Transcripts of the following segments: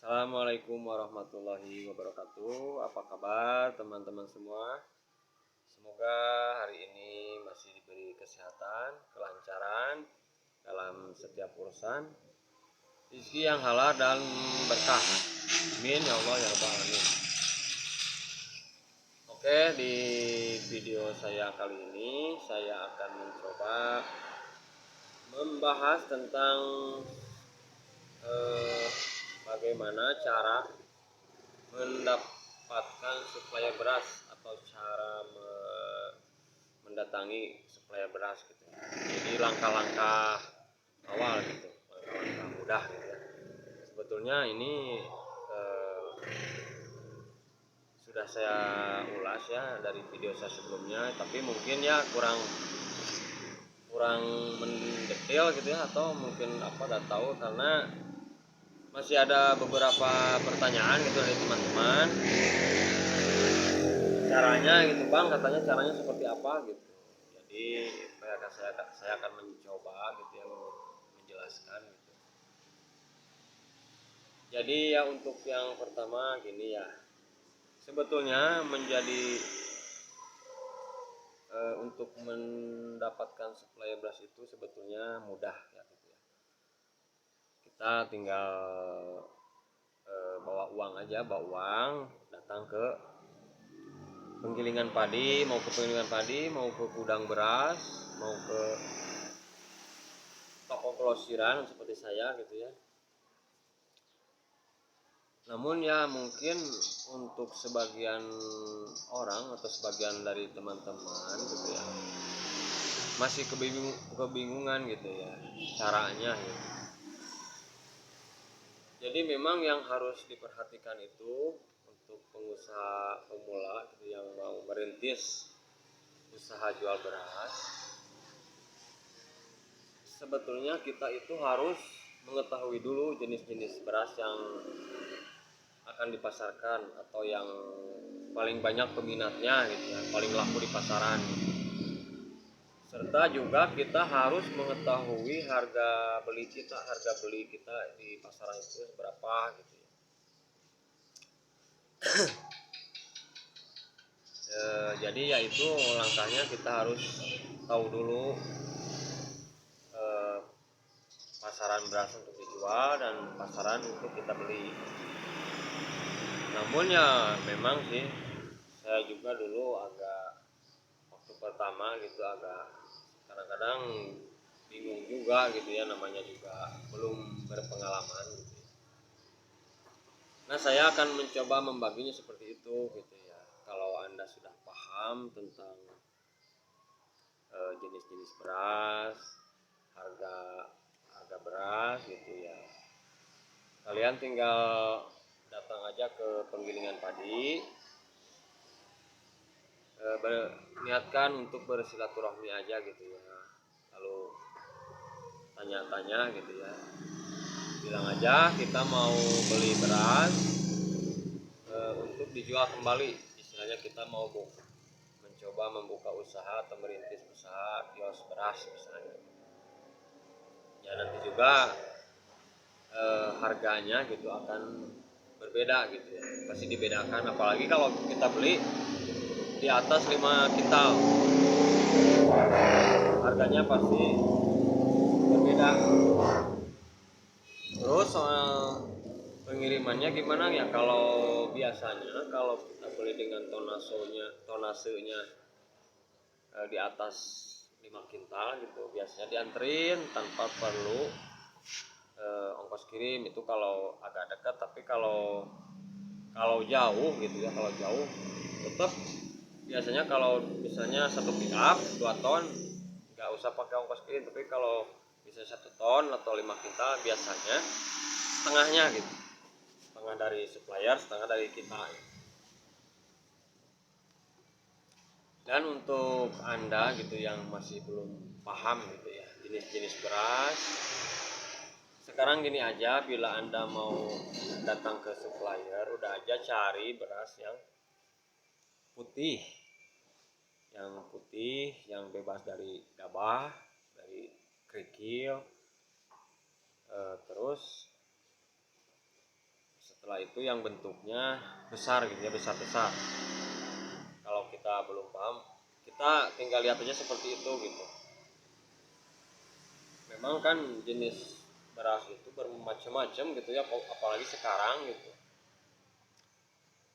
Assalamualaikum warahmatullahi wabarakatuh. Apa kabar teman-teman semua? Semoga hari ini masih diberi kesehatan, kelancaran dalam setiap urusan, rezeki yang halal dan berkah. Amin ya Allah ya rabbal alamin. Oke, di video saya kali ini saya akan mencoba membahas tentang bagaimana cara mendapatkan supplier beras atau cara mendatangi supplier beras gitu. Jadi langkah-langkah awal gitu, langkah-langkah mudah gitu ya. Sebetulnya ini sudah saya ulas ya dari video saya sebelumnya, tapi mungkin ya kurang mendetail gitu ya, atau mungkin gak tahu karena masih ada beberapa pertanyaan gitu dari teman-teman. Caranya gitu Bang, katanya caranya seperti apa gitu. Jadi saya akan mencoba gitu ya menjelaskan gitu. Jadi ya untuk yang pertama gini ya, sebetulnya untuk mendapatkan supplier beras itu sebetulnya mudah ya gitu ya. Kita tinggal bawa uang datang ke penggilingan padi, mau ke gudang beras, mau ke toko grosiran seperti saya gitu ya. Namun ya mungkin untuk sebagian orang atau sebagian dari teman-teman gitu ya, masih kebingungan gitu ya caranya gitu. Jadi memang yang harus diperhatikan itu untuk pengusaha pemula gitu yang mau merintis usaha jual beras, sebetulnya kita itu harus mengetahui dulu jenis-jenis beras yang akan dipasarkan atau yang paling banyak peminatnya gitu ya, paling laku di pasaran. Serta juga kita harus mengetahui harga beli kita di pasaran itu berapa gitu ya. Jadi ya itu langkahnya kita harus tahu dulu pasaran beras untuk dijual dan pasaran untuk kita beli. Namun ya memang sih saya juga dulu waktu pertama gitu agak kadang-kadang bingung juga gitu ya, namanya juga belum berpengalaman gitu. Nah saya akan mencoba membaginya seperti itu gitu ya. Kalau Anda sudah paham tentang jenis-jenis beras, harga beras gitu ya, kalian tinggal datang aja ke penggilingan padi, niatkan untuk bersilaturahmi aja gitu ya, lalu tanya-tanya gitu ya, bilang aja kita mau beli beras untuk dijual kembali, istilahnya kita mau mencoba membuka usaha atau merintis usaha kios beras misalnya. Ya nanti juga harganya gitu akan berbeda gitu ya, pasti dibedakan, apalagi kalau kita beli di atas 5 kintal harganya pasti berbeda. Terus soal pengirimannya gimana ya, kalau biasanya kalau kita beli dengan tonasenya di atas 5 kintal gitu biasanya dianterin tanpa perlu ongkos kirim, itu kalau agak dekat. Tapi kalau jauh gitu ya, kalau jauh tetap biasanya kalau misalnya 1 pickup 2 ton nggak usah pakai ongkos kirim. Tapi kalau bisa 1 ton atau 5 kintal biasanya setengahnya gitu, setengah dari supplier, setengah dari kita. Dan untuk Anda gitu yang masih belum paham gitu ya jenis-jenis beras, sekarang gini aja, bila Anda mau datang ke supplier, udah aja cari beras yang putih, yang bebas dari gabah, dari kerikil. Terus Setelah itu yang bentuknya besar gitu ya, besar-besar. Kalau kita belum paham, kita tinggal lihat aja seperti itu gitu. Memang kan jenis beras itu bermacam-macam gitu ya, apalagi sekarang gitu.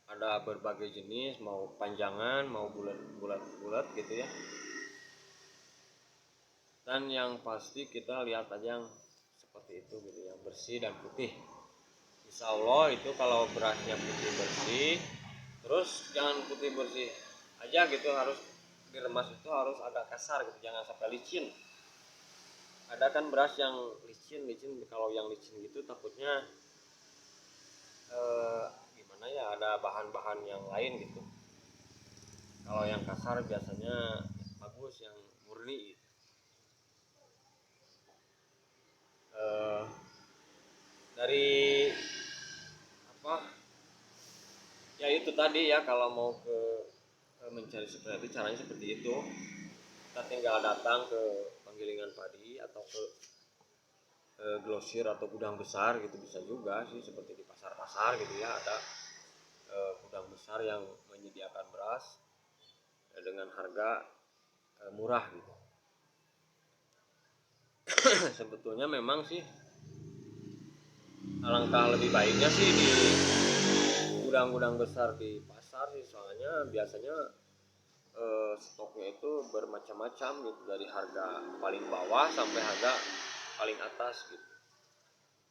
Ada berbagai jenis, mau panjangan, mau bulat-bulat gitu ya. Dan yang pasti kita lihat aja yang seperti itu gitu, yang bersih dan putih. Insya Allah itu kalau berasnya putih bersih, terus jangan putih bersih aja gitu, harus diremas itu harus agak kasar gitu, jangan sampai licin. Ada kan beras yang licin, kalau yang licin gitu takutnya eh, gimana ya, ada bahan-bahan yang lain gitu. Kalau yang kasar biasanya bagus, yang murni gitu. Eh, dari apa ya, itu tadi ya, kalau mau mencari seperti itu, caranya seperti itu. Kita tinggal datang ke penggilingan padi atau ke grosir atau gudang besar gitu, bisa juga sih, seperti di pasar-pasar gitu ya, ada gudang besar yang menyediakan beras dengan harga murah gitu. Sebetulnya memang sih alangkah lebih baiknya sih di gudang-gudang besar di pasar sih, soalnya biasanya stoknya itu bermacam-macam gitu, dari harga paling bawah sampai harga paling atas gitu.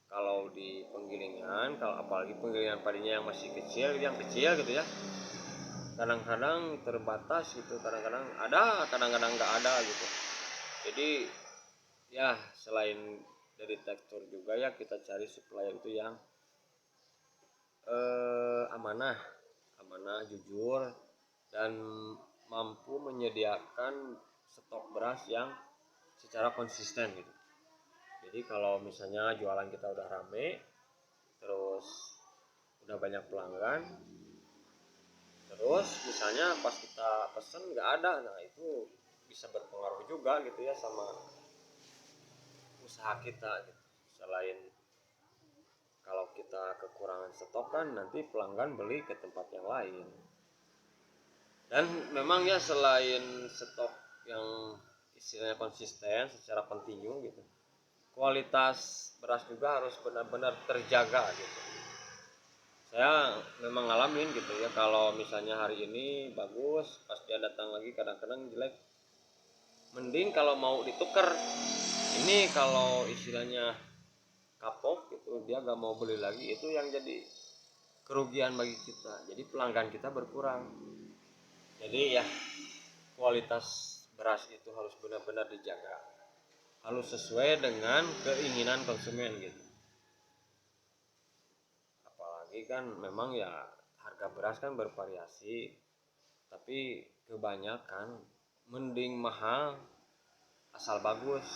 Kalau di penggilingan, kalau apalagi penggilingan padinya yang masih kecil, yang kecil gitu ya, kadang-kadang terbatas gitu, kadang-kadang ada, kadang-kadang nggak ada gitu. Jadi ya, selain dari tekstur juga ya, kita cari supplier itu yang amanah, jujur, dan mampu menyediakan stok beras yang secara konsisten gitu. Jadi kalau misalnya jualan kita udah rame, terus udah banyak pelanggan, terus misalnya pas kita pesen nggak ada, nah itu bisa berpengaruh juga gitu ya sama usaha kita gitu. Selain kalau kita kekurangan stok kan nanti pelanggan beli ke tempat yang lain. Dan memang ya, selain stok yang istilahnya konsisten secara kontinu gitu, kualitas beras juga harus benar-benar terjaga gitu. Saya memang ngalamin gitu ya, kalau misalnya hari ini bagus, pas dia datang lagi kadang-kadang jelek. Mending kalau mau ditukar, ini kalau istilahnya kapok gitu, dia gak mau beli lagi, itu yang jadi kerugian bagi kita. Jadi pelanggan kita berkurang. Jadi ya, kualitas beras itu harus benar-benar dijaga, harus sesuai dengan keinginan konsumen gitu. Apalagi kan memang ya, harga beras kan bervariasi, tapi kebanyakan mending mahal asal bagus.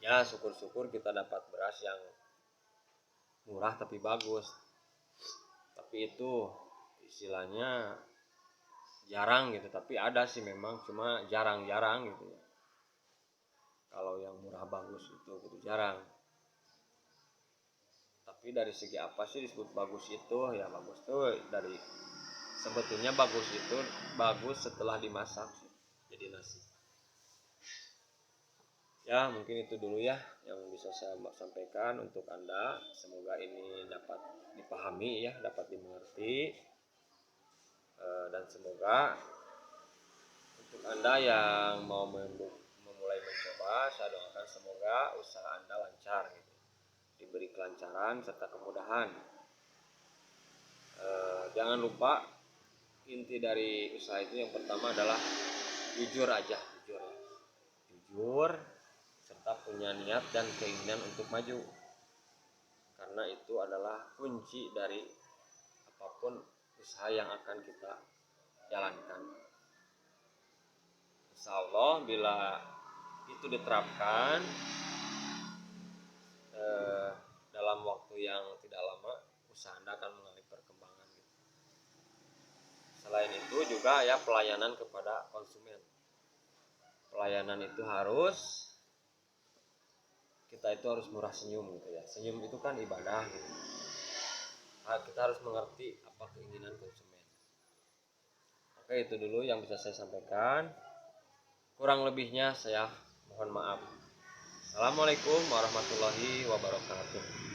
Ya syukur-syukur kita dapat beras yang murah tapi bagus, tapi itu istilahnya jarang gitu. Tapi ada sih memang, cuma jarang-jarang gitu ya. Kalau yang murah bagus itu gitu jarang. Tapi dari segi apa sih disebut bagus itu? Ya bagus tuh dari, sebetulnya bagus itu bagus setelah dimasak sih, jadi nasi. Ya mungkin itu dulu ya yang bisa saya sampaikan untuk Anda. Semoga ini dapat dipahami ya, dapat dimengerti. Dan semoga untuk Anda yang mau memulai mencoba, saya doakan semoga usaha Anda lancar gitu, diberi kelancaran serta kemudahan. Jangan lupa, inti dari usaha itu yang pertama adalah jujur aja, jujur serta punya niat dan keinginan untuk maju, karena itu adalah kunci dari apapun usaha yang akan kita jalankan. Insya Allah bila itu diterapkan dalam waktu yang tidak lama, usaha Anda akan mengalami perkembangan. Selain itu juga ya, pelayanan kepada konsumen. Pelayanan itu kita itu harus murah senyum gitu ya. Senyum itu kan ibadah gitu. kita harus mengerti apa keinginan konsumen. Oke, itu dulu yang bisa saya sampaikan. Kurang lebihnya saya mohon maaf. Assalamualaikum warahmatullahi wabarakatuh.